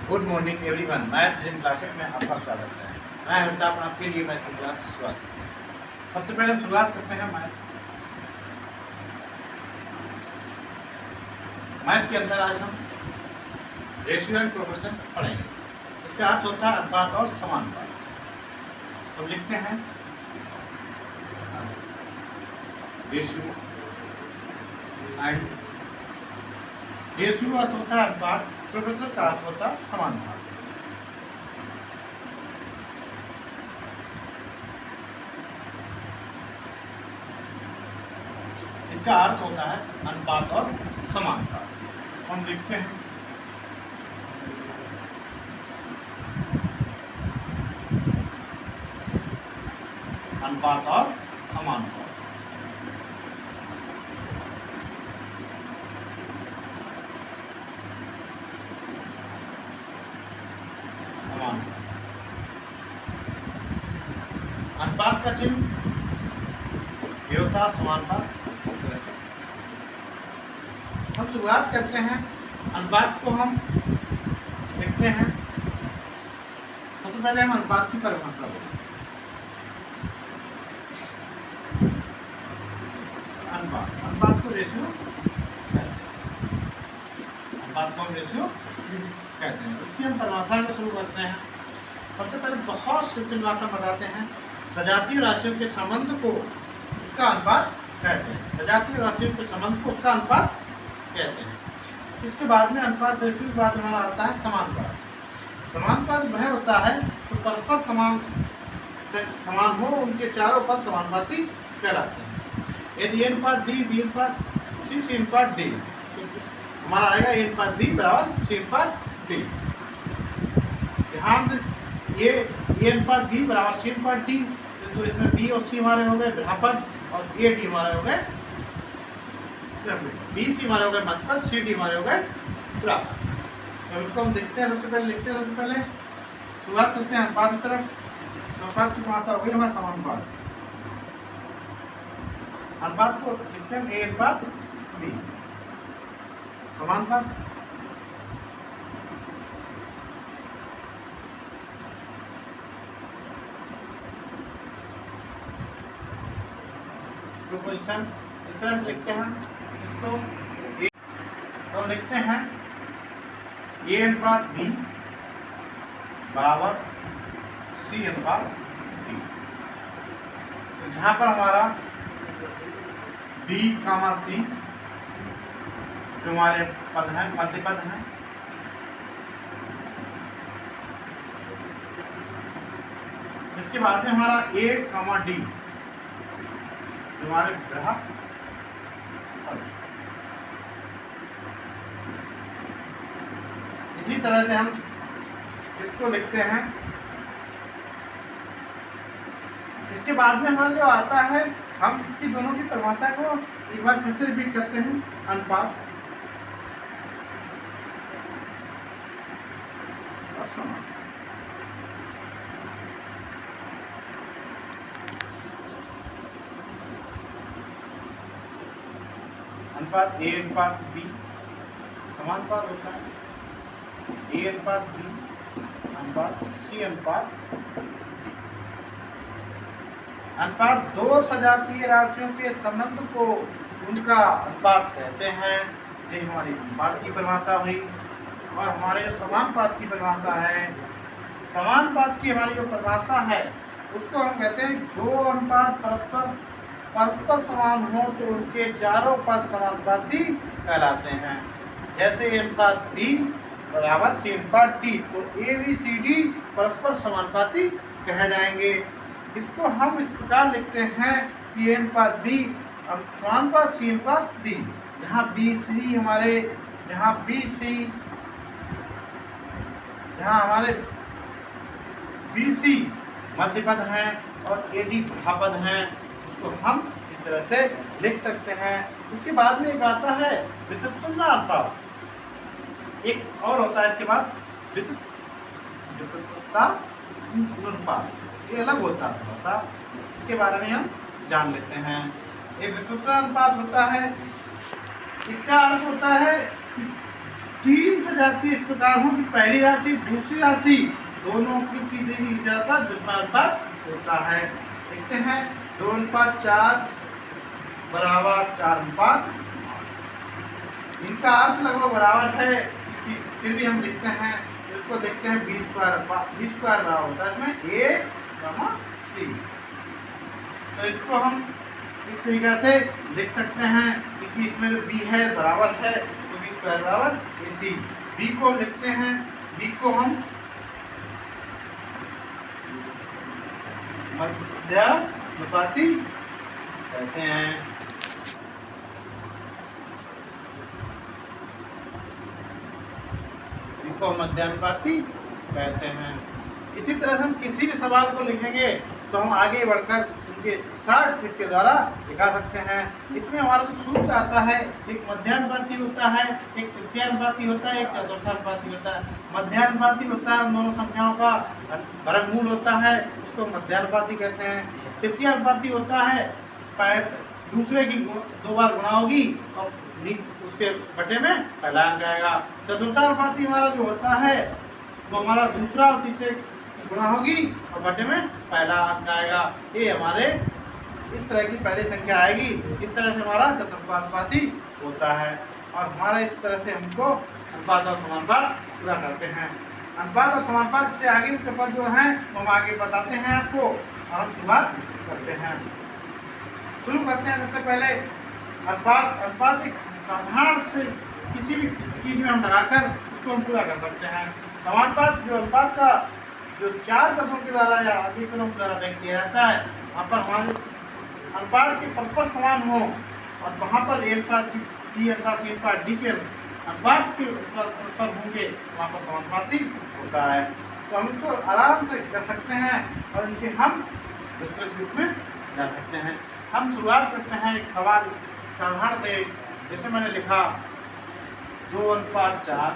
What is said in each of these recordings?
Good morning everyone. Math film classes में आपका स्वागत है। मैं अमिताभ आपके लिए मैथ की क्लास शुरुआत करते हैं। सबसे पहले हम शुरुआत करते हैं मैथ के अंदर आज हम रेशियो एंड प्रोपोर्शन पढ़ेंगे। इसका अर्थ होता है अनुपात और समानुपात। तो लिखते हैं रेशियो एंड रेशियो अर्थ होता है अनुपात, प्रोपोर्शन का अर्थ होता है समानुपात। इसका अर्थ होता है अनुपात और समानुपात। हम लिखते हैं अनुपात और समानुपात। अनुपात का चिन्ह ये होता है समानुपात। हम शुरुआत करते हैं अनुपात को हम लिखते हैं। सबसे पहले हम अनुपात की परिभाषा बोलें। अनुपात को रेशियो कहते हैं। अनुपात को हम रेशियो कहते हैं। उसकी हम परिभाषा को शुरू करते हैं। सबसे पहले बहुत सिंपल भाषा बताते हैं। सजातीय राशियों के संबंध को उसका अनुपात कहते हैं। सजातीय राशियों के संबंध को उसका अनुपात कहते हैं। इसके बाद में अनुपात रेशियो के बाद हमारा आता है समानुपात। समानुपात वह होता है तो परस्पर समान हो, उनके चारों पद समानुपाती कहलाते हैं। यदि ए अनुपात बी अनुपात सी अनुपात डी, तो हमारा आएगा ए अनुपात बी बराबर सी अनुपात डी। ध्यान ये अनुपात बी बराबर सी अनुपात डी, तो इसमें बी और सी हमारे हो गए पद और ए डी हमारे हो गए बी सी हमारे हो गए मध्यपद, सी डी हमारे हो गए प्रापद। तो इसको हम देखते हैं। सबसे पहले लिखते हैं। सबसे पहले शुरुआत करते हैं अनुपात की तरफ। अनुपात की भाषा हो गई हमारा समानुपात। अनुपात को लिखते हैं ए अनुपात बी। समानुपात प्रोपोर्शन इस तरह से लिखते हैं इसको। तो हम लिखते हैं ए अनुपात बी बराबर सी अनुपात डी। तो जहां पर हमारा बी कामा सी जो हमारे पद हैं, मध्य पद हैं, इसके बाद में हमारा ए कामा डी हमारे ग्राहक। इसी तरह से हम इसको लिखते हैं। इसके बाद में हमारा जो आता है, हम इसकी दोनों की परिभाषा को एक बार फिर से रिपीट करते हैं। अनुपात और समानुपात। अनुपात ए अनुपात बी समानुपात होता है ए अनुपात बी अनुपात सी अनुपात। अनुपात दो सजातीय राशियों के संबंध को उनका अनुपात कहते हैं। ये हमारी अनुपात की परिभाषा हुई। और हमारे जो समानुपात की परिभाषा है, समानुपात की हमारी जो परिभाषा है उसको हम कहते हैं दो अनुपात परस्पर समान हो तो उनके चारों पद समानुपाती कहलाते हैं। जैसे ए अनुपात बी बराबर सी अनुपात डी, तो ए बी सी डी परस्पर समानुपाती कहे जाएंगे। इसको हम इस प्रकार लिखते हैं कि ए अनुपात बी समानुपात सी अनुपात डी, जहाँ बी सी हमारे बी सी मध्य पद हैं और ए डी पद हैं। तो हम इस तरह से लिख सकते हैं। इसके बाद में एक आता है व्युत्पन्न अनुपात। एक और होता है इसके बाद व्युत्पन्न अनुपात। ये अलग होता है थोड़ा सा, इसके बारे में हम जान लेते हैं। एक व्युत्पन्न अनुपात होता है, इसका अर्थ होता है तीन से सजातीय इस प्रकार हो कि पहली राशि दूसरी राशि दोनों की अनुपात होता है। देखते हैं 2:4 बराबर 4:8। इनका अर्थ लगभग बराबर है कि फिर भी हम लिखते हैं, इसको देखते हैं बी स्क्वायर बराबर होता है इसमें ए कमा सी। तो इसको हम इस तरीके से लिख सकते हैं कि इसमें जो बी है बराबर है तो बी स्क्वायर बराबर ए सी। बी को लिखते हैं, बी को हम मध्यानुपाती कहते हैं। इसको मध्यानुपाती कहते हैं। इसी तरह से हम किसी भी सवाल को लिखेंगे तो हम आगे बढ़कर उनके शॉर्ट ट्रिक के द्वारा दिखा सकते हैं। इसमें हमारा जो सूत्र आता है, एक मध्यानुपाती होता है, एक तृतीयानुपाती होता है, एक चतुर्थानुपाती होता है। मध्यानुपाती होता है उन दोनों संख्याओं का वर्गमूल होता है, उसको मध्यानुपाती कहते हैं। तृतीयानुपाती होता है दूसरे की 2 बार गुणा होगी और उसके बटे में पहला अंक आएगा। चतुर्थानुपाती हमारा जो होता है तो हमारा दूसरा और तीसरे गुणा होगी और बटे में पहला अंक आएगा। ये हमारे इस तरह की पहली संख्या आएगी। इस तरह से हमारा चतुर्थानुपाती होता है और हमारे इस तरह से हमको अनुपात और समानुपात पूरा करते हैं। अनुपात और समानुपात से आगे के पद जो हैं हम आगे बताते हैं आपको और हम शुरुआत करते हैं। शुरू करते हैं सबसे पहले अनुपात एक साधारण से किसी भी चीज में हम लगाकर उसको हम पूरा कर सकते हैं। समानुपात जो अनुपात का जो 4 पदों के द्वारा या अधिक पदों के द्वारा व्यक्त किया जाता है, वहाँ पर हमारे अनुपात के परस्पर समान हो और वहाँ पर ए अनुपात बी अनुपात सी अनुपात डी के अनुपात के परस्पर होंगे, वहाँ पर समानुपाती होता है। तो हम इसको आराम से कर सकते हैं और इनके हम विस्तृत रूप में जा सकते हैं। हम शुरुआत करते हैं एक सवाल साधारण से, जैसे मैंने लिखा 2:4।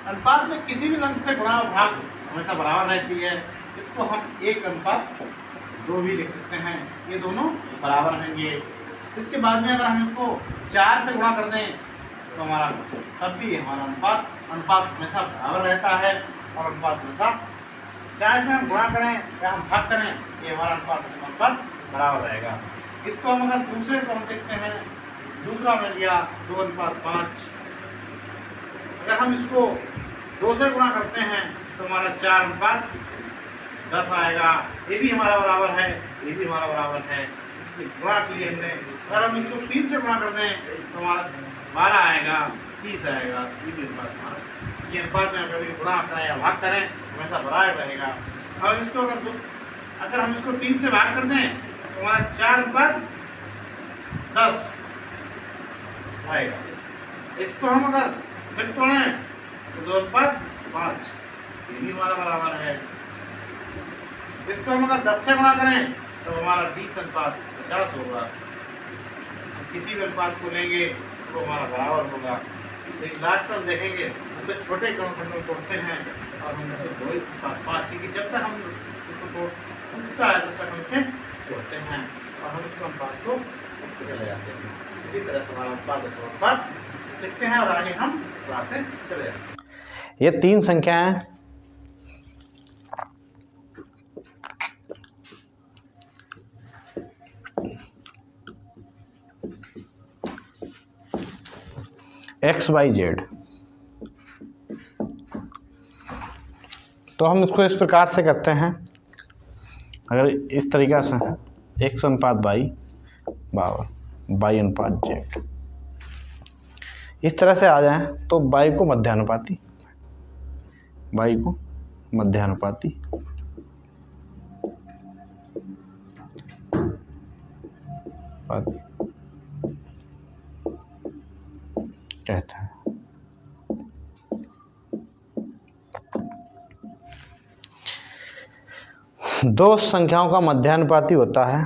अनुपात में किसी भी अंक से गुणा और भाग हमेशा बराबर रहती है। इसको हम 1:2 भी लिख सकते हैं, ये दोनों बराबर रहेंगे। इसके बाद में अगर हम इसको 4 से गुणा कर दें तो हमारा तब भी हमारा अनुपात हमेशा बराबर रहता है और अनुपात हमेशा, चाहे इसमें हम गुणा करें या हम भाग करें, ये हमारा अनुपात बराबर रहेगा। इसको हम अगर दूसरे को हम देखते हैं, दूसरा हमने लिया 2:5। अगर हम इसको 2 से गुणा करते हैं तो हमारा 4:10 आएगा। ये भी हमारा बराबर है, ये भी हमारा बराबर है, गुणा किए हमने। अगर हम इसको 3 से गुणा कर दें तो हमारा 12 आएगा, 30 आएगा। ये भी अनुपात हमारा, ये अनुपात में कभी गुणा करें या भाग करें हमेशा बराबर रहेगा। और इसको अगर हम इसको 3 से भाग कर दें तो हमारा 4:10 आएगा। इसको हम अगर फिर तोड़ें तो 2:5, ये भी हमारा बराबर है। इसको हम अगर 10 से गुणा करें तो हमारा 20:50 होगा। किसी भी अनुपात को लेंगे तो हमारा बराबर होगा। एक लास्ट में देखेंगे हम तो छोटे खंडों तोड़ते हैं और हम 2:5 की जब तक हम इसको टूटता है तब तक हम इसे तोड़ते हैं और हम इसको अनुपात को चले जाते हैं। इसी तरह से हमारा अनुपात देखते हैं और आगे हम बढ़ाते चले जाते हैं। ये 3 संख्याएं एक्स वाई जेड, तो हम इसको इस प्रकार से करते हैं। अगर इस तरीक़ा से x/y y/z इस तरह से आ जाए तो y को मध्यानुपाती कहते हैं। दो संख्याओं का मध्यानुपाती होता है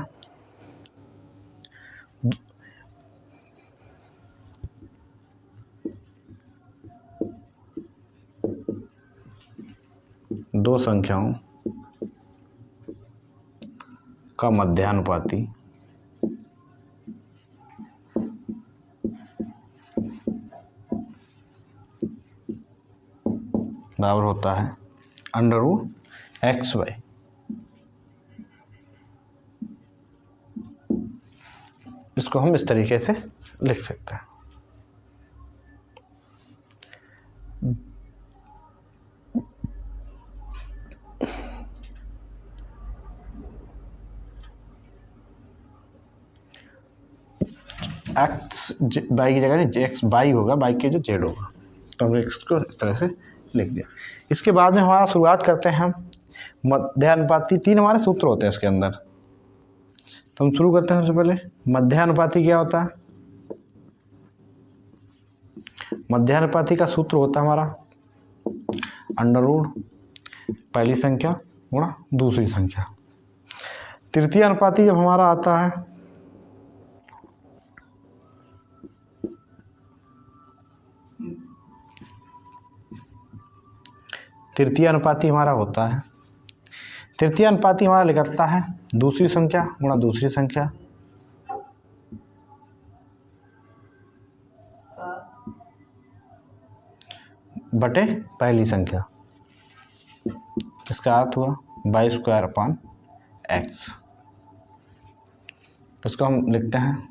दो संख्याओं का मध्यानुपाती बराबर होता है √xy। इसको हम इस तरीके से लिख सकते हैं। एक्स बाई की जगह एक्स बाई होगा, बाई के जो जेड होगा, तो हमने इसको इस तरह से लिख दिया। इसके बाद में हमारा शुरुआत करते हैं हम मध्यानुपाती। 3 हमारे सूत्र होते हैं इसके अंदर, तो हम शुरू करते हैं। सबसे पहले मध्यानुपाती क्या होता है? मध्यानुपाती का सूत्र होता है हमारा √ पहली संख्या गुणा दूसरी संख्या। तृतीय अनुपाती जब हमारा आता है तृतीय अनुपाती हमारा होता है, तृतीय अनुपाती हमारा निकलता है दूसरी संख्या गुणा दूसरी संख्या बटे पहली संख्या। इसका अर्थ हुआ y²/x। इसको हम लिखते हैं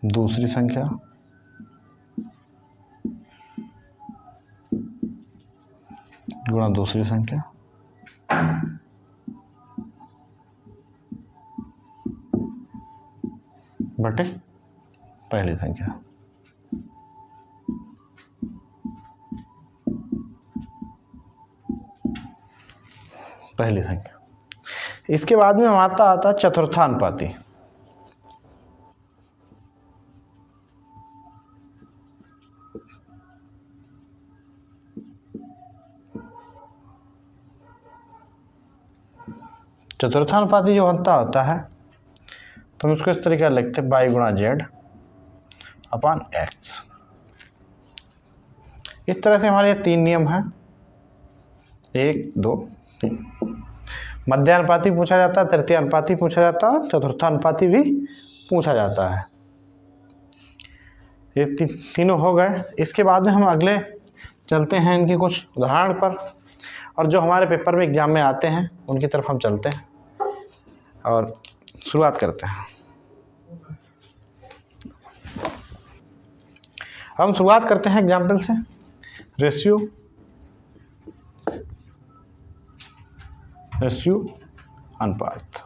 दूसरी संख्या गुणा दूसरी संख्या बटे पहली संख्या। पहली संख्या। इसके बाद में आता चतुर्थानुपाती। चतुर्थानुपाती जो होता है तो हम उसको इस तरीके से लिखते हैं y/z/x। इस तरह से हमारे 3 नियम हैं, 1 2 3। मध्यानुपाती पूछा जाता है, तृतीय अनुपाती पूछा जाता है, चतुर्थानुपाती भी पूछा जाता है। ये तीनों हो गए। इसके बाद में हम अगले चलते हैं इनके कुछ उदाहरण पर, और जो हमारे पेपर में एग्जाम में आते हैं उनकी तरफ हम चलते हैं और शुरुआत करते हैं। हम शुरुआत करते हैं एग्जाम्पल से। रेशियो अनुपात।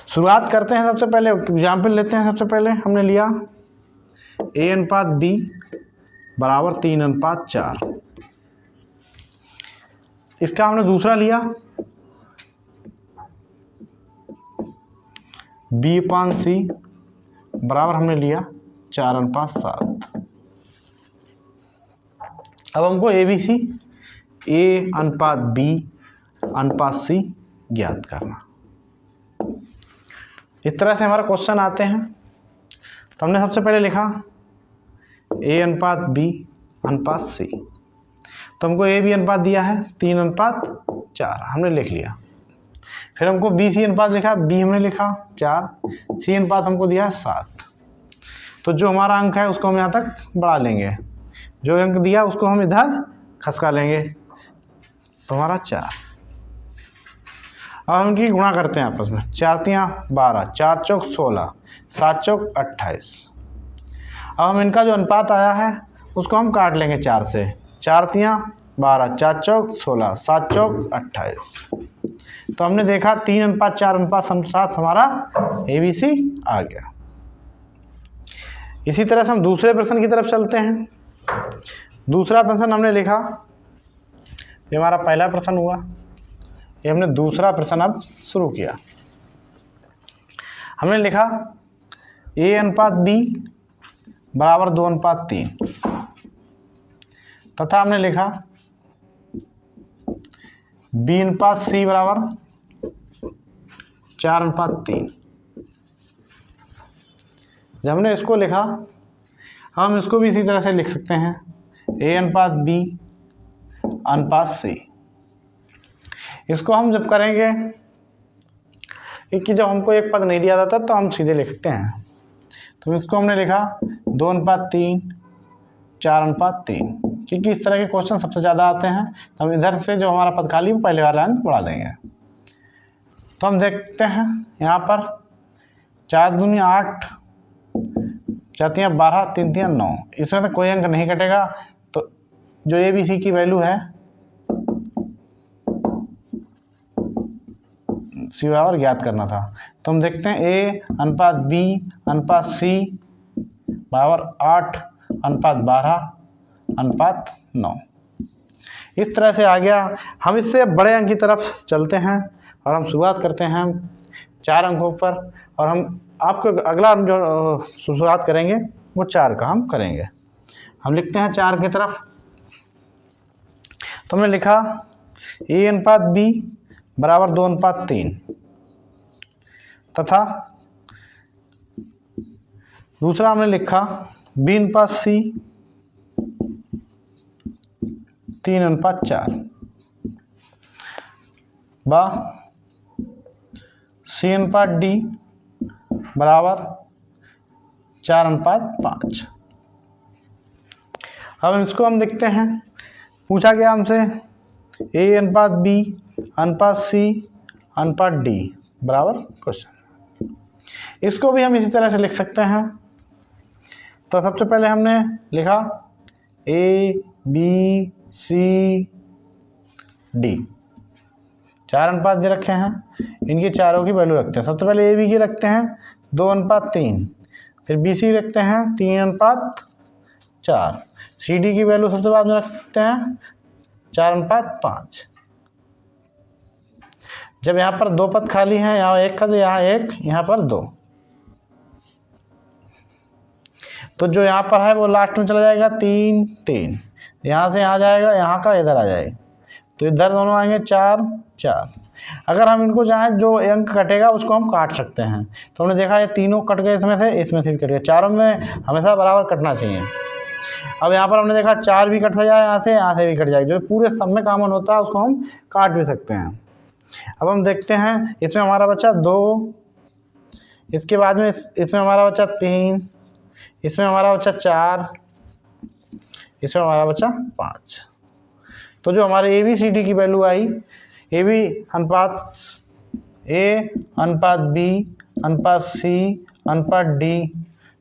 शुरुआत करते हैं, सबसे पहले एग्जाम्पल लेते हैं। सबसे पहले हमने लिया A/B बराबर 3/4। इसका हमने दूसरा लिया B/C बराबर हमने लिया 4/7। अब हमको ABC A/B/C ज्ञात करना। इस तरह से हमारा क्वेश्चन आते हैं। तो हमने सबसे पहले लिखा A/B/C, तो हमको AB अनुपात दिया है 3/4, हमने लिख लिया। फिर हमको BC अनुपात लिखा, B हमने लिखा 4, C अनुपात हमको दिया 7। तो जो हमारा अंक है उसको हम यहाँ तक बढ़ा लेंगे, जो अंक दिया उसको हम इधर खसका लेंगे, तो हमारा 4। अब हम इनकी गुणा करते हैं आपस में। 4×3 12, 4×4 16, 7×4 28। अब हम इनका जो अनुपात आया है उसको हम काट लेंगे 4 से। 4×3 12, 4×4 16, 7×4 28। तो हमने देखा 3/4/7 हमारा ABC आ गया। इसी तरह से हम दूसरे प्रश्न की तरफ चलते हैं। दूसरा प्रश्न हमने लिखा, ये हमारा पहला प्रश्न हुआ, ये हमने दूसरा प्रश्न अब शुरू किया। हमने लिखा A/B बराबर 2/3 तथा हमने लिखा B/C बराबर 4/3। जब हमने इसको लिखा, हम इसको भी इसी तरह से लिख सकते हैं A/B/C। इसको हम जब करेंगे कि जब हमको एक पद नहीं दिया जाता तो हम सीधे लिखते हैं। तो इसको हमने लिखा 2:3, 4:3, क्योंकि इस तरह के क्वेश्चन सबसे ज़्यादा आते हैं। तो हम इधर से जो हमारा पद खाली वो पहले वाला अंक बढ़ा देंगे। तो हम देखते हैं यहाँ पर 4 दूनी 8, 4 तियाँ 12, 3 तियाँ 9, इसमें से कोई अंक नहीं कटेगा। तो जो ABC की वैल्यू है C बराबर ज्ञात करना था। तो हम देखते हैं A/B/C बराबर 8/12/9। इस तरह से आ गया। हम इससे बड़े अंक की तरफ चलते हैं और हम शुरुआत करते हैं 4 अंकों पर, और हम आपको अगला जो शुरुआत करेंगे वो 4 का हम करेंगे। हम लिखते हैं 4 की तरफ। तो हमने लिखा A/B बराबर 2:3 तथा दूसरा हमने लिखा B/C 3:4 व C/D बराबर 4:5। अब इसको हम देखते हैं। पूछा गया हमसे A/B/C/D बराबर क्वेश्चन। इसको भी हम इसी तरह से लिख सकते हैं। तो सबसे पहले हमने लिखा A/B/C/D, 4 अनुपात दे रखे हैं, इनकी चारों की वैल्यू रखते हैं। सबसे पहले AB की रखते हैं 2:3, फिर BC रखते हैं 3:4, CD की वैल्यू सबसे बाद में रखते हैं 4:5। जब यहाँ पर 2 पद खाली हैं, यहाँ 1 का, तो यहाँ 1, यहाँ पर 2, तो जो यहाँ पर है वो लास्ट में चला जाएगा 3, 3, यहाँ से यहाँ जाएगा, यहाँ का इधर आ जाएगा, तो इधर दोनों आएंगे 4, 4। अगर हम इनको चाहें जो अंक कटेगा उसको हम काट सकते हैं। तो हमने देखा ये तीनों कट गए, इसमें से भी कट गए, चारों में हमेशा बराबर कटना चाहिए। अब यहाँ पर हमने देखा 4 भी कट जाए, यहाँ से भी कट जाएगी, जो पूरे सब में कॉमन होता है उसको हम काट भी सकते हैं। अब हम देखते हैं इसमें हमारा बचा 2, इसके बाद में इसमें हमारा बचा 3, इसमें हमारा बचा 4, इसमें हमारा बचा 5। तो जो हमारे ABCD की वैल्यू आई, A/B/C/D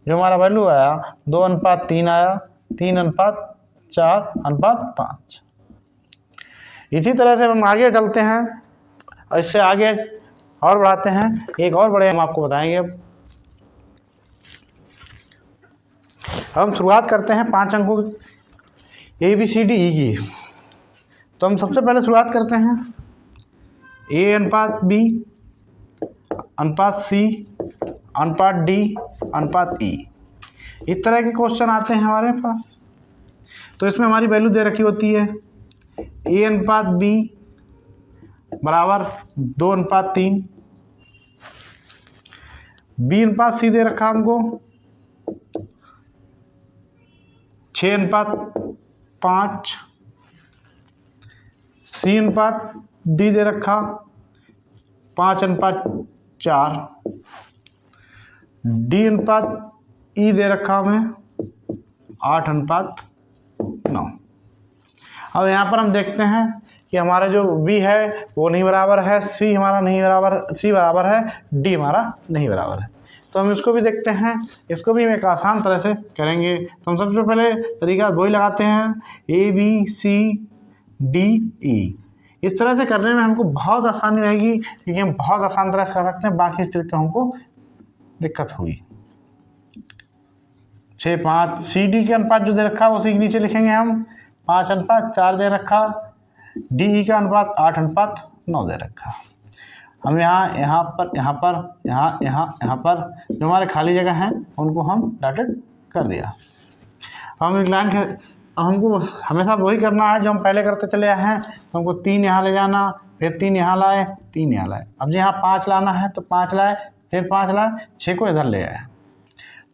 जो हमारा वैल्यू आया 2:3 आया, 3:4:5। इसी तरह से हम आगे चलते हैं और इससे आगे और बढ़ाते हैं। एक और बड़े हम आपको बताएंगे। अब हम शुरुआत करते हैं 5 अंकों ABCDE की। तो हम सबसे पहले शुरुआत करते हैं A/B/C/D/E। इस तरह के क्वेश्चन आते हैं हमारे पास। तो इसमें हमारी वैल्यू दे रखी होती है A/B बराबर 2:3, B/C दे रखा हमको 6:5, C/D दे रखा 5:4, D/E दे रखा हमें 8:9। अब यहाँ पर हम देखते हैं कि हमारा जो B है वो नहीं बराबर है, C हमारा नहीं बराबर, C बराबर है, D हमारा नहीं बराबर है। तो हम इसको भी देखते हैं। इसको भी हम एक आसान तरह से करेंगे। तो हम सबसे पहले तरीका वही लगाते हैं ABCDE। इस तरह से करने में हमको बहुत आसानी रहेगी, क्योंकि हम बहुत आसान तरह से कर सकते हैं। बाकी स्टेट का हमको दिक्कत होगी। 6, 5 CD के अनुपात जो दे रखा है उसी के नीचे लिखेंगे हम 5:4 दे रखा, DE का अनुपात 8:9 दे रखा। हम यहाँ पर जो हमारे खाली जगह हैं उनको हम डॉटेड कर दिया। हम एक लाइन के हमको हमेशा वही करना है जो हम पहले करते चले आए हैं। तो हमको 3 यहाँ ले जाना, फिर 3 यहाँ लाए, 3 यहाँ लाए। अब यहाँ 5 लाना है तो 5 लाए, फिर 5 लाए, 6 को इधर ले आए,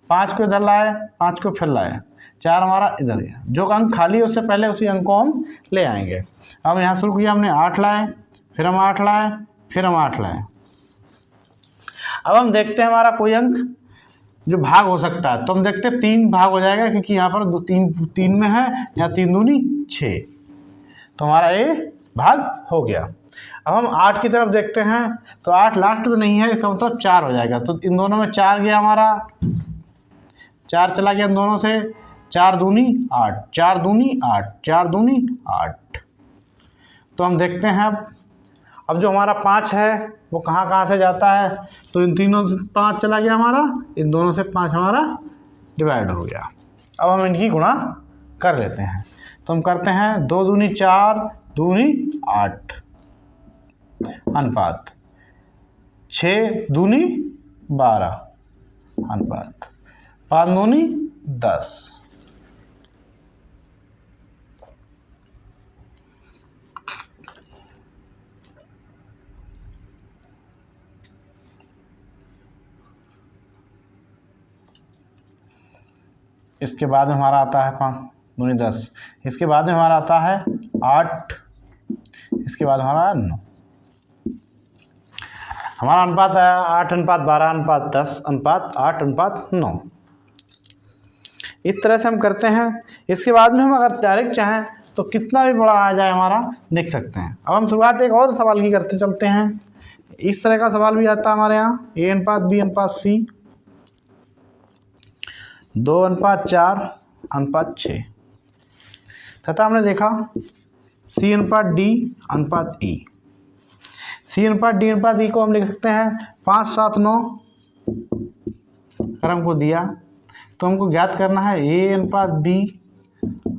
5 को इधर लाए, 5 को फिर लाए, 4 हमारा इधर है। जो अंक खाली है उससे पहले उसी अंक को हम ले आएंगे। अब यहाँ शुरू किया हमने 8 लाए, फिर हम 8 लाए, फिर हम 8 लाए। अब हम देखते हैं हमारा कोई अंक जो भाग हो सकता है, तो हम देखते हैं 3 भाग हो जाएगा, क्योंकि यहाँ पर 3 में है, यहाँ 3 दूनी 6, तो हमारा ये भाग हो गया। अब हम 8 की तरफ देखते हैं, तो 8 लास्ट में नहीं है, इसका मतलब 4 हो जाएगा, तो इन दोनों में 4 गया हमारा, 4 चला गया इन दोनों से, 4 दूनी 8, 4 दूनी 8, 4 दूनी 8। तो हम देखते हैं अब जो हमारा 5 है वो कहाँ कहाँ से जाता है, तो इन तीनों से 5 चला गया हमारा, इन दोनों से 5 हमारा डिवाइड हो गया। अब हम इनकी गुणा कर लेते हैं, तो हम करते हैं 2 दूनी 4, दूनी 8 अनुपात 6 दूनी 12 अनुपात 5 दूनी 10। इसके बाद में हमारा आता है 5 दूनी 10, इसके बाद में हमारा आता है 8, इसके बाद हमारा 9। हमारा अनुपात आया 8 अनुपात 12 अनुपात 10 अनुपात 8 अनुपात 9। इस तरह से हम करते हैं। इसके बाद में हम अगर डायरेक्ट चाहें तो कितना भी बड़ा आ जाए हमारा लिख सकते हैं। अब हम शुरुआत एक और सवाल की करते चलते हैं। इस तरह का सवाल भी आता है हमारे यहाँ, ए अनुपात बी अनुपात सी 2 अनुपात 4 अनुपात 6, तथा हमने देखा सी अनुपात डी अनुपात ई। सी अनुपात डी अनुपात ई को हम लिख सकते हैं 5 7 9। अगर हमको दिया तो हमको ज्ञात करना है ए अनुपात बी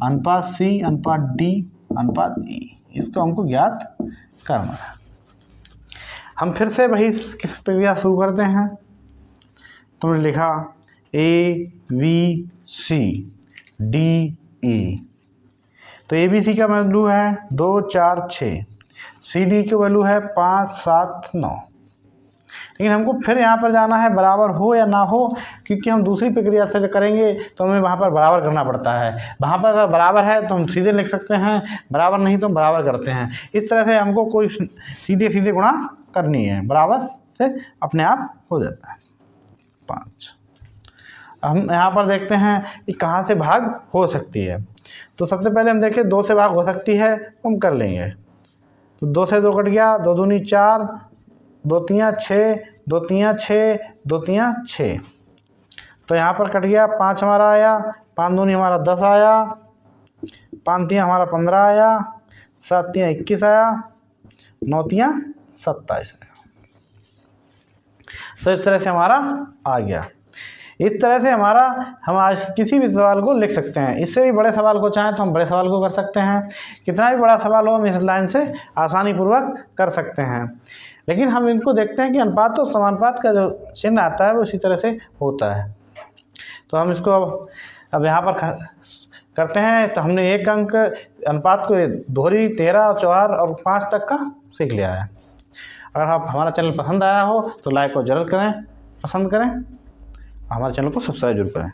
अनुपात सी अनुपात डी अनुपात ई, इसको हमको ज्ञात करना है। हम फिर से वही किस प्रक्रिया शुरू करते हैं। तो हमने लिखा A B C D E, तो ए बी सी का वैल्यू है 2 4 6, सी डी की वैल्यू है 5 7 9। लेकिन हमको फिर यहाँ पर जाना है बराबर हो या ना हो, क्योंकि हम दूसरी प्रक्रिया से करेंगे तो हमें वहाँ पर बराबर करना पड़ता है। वहाँ पर अगर बराबर है तो हम सीधे लिख सकते हैं, बराबर नहीं तो हम बराबर करते हैं। इस तरह से हमको कोई सीधे सीधे गुणा करनी है, बराबर से अपने आप हो जाता है 5। हम यहाँ पर देखते हैं कि कहाँ से भाग हो सकती है। तो सबसे पहले हम देखें 2 से भाग हो सकती है, हम कर लेंगे। तो 2 से 2 कट गया, 2 दूनी 4, 2 तियाँ 6, 2 तियाँ 6, 2 तियाँ 6। तो यहाँ पर कट गया, 5 हमारा आया, 5 दूनी हमारा 10 आया, 5 तियाँ हमारा 15 आया, 7 तियाँ 21 आया, 9 तियाँ 27 आया। तो इस तरह से हमारा आ गया। इस तरह से हम आज किसी भी सवाल को लिख सकते हैं। इससे भी बड़े सवाल को चाहें तो हम बड़े सवाल को कर सकते हैं। कितना भी बड़ा सवाल हो हम इस लाइन से आसानी पूर्वक कर सकते हैं। लेकिन हम इनको देखते हैं कि अनुपात और समानुपात का जो चिन्ह आता है वो इसी तरह से होता है। तो हम इसको अब यहाँ पर करते हैं। तो हमने 1 अंक अनुपात को दोहरी, 13, 4 और 5 तक का सीख लिया है। अगर आप हमारा चैनल पसंद आया हो तो लाइक को जरूर करें, पसंद करें, हमारे चैनल को सब्सक्राइब जरूर करें।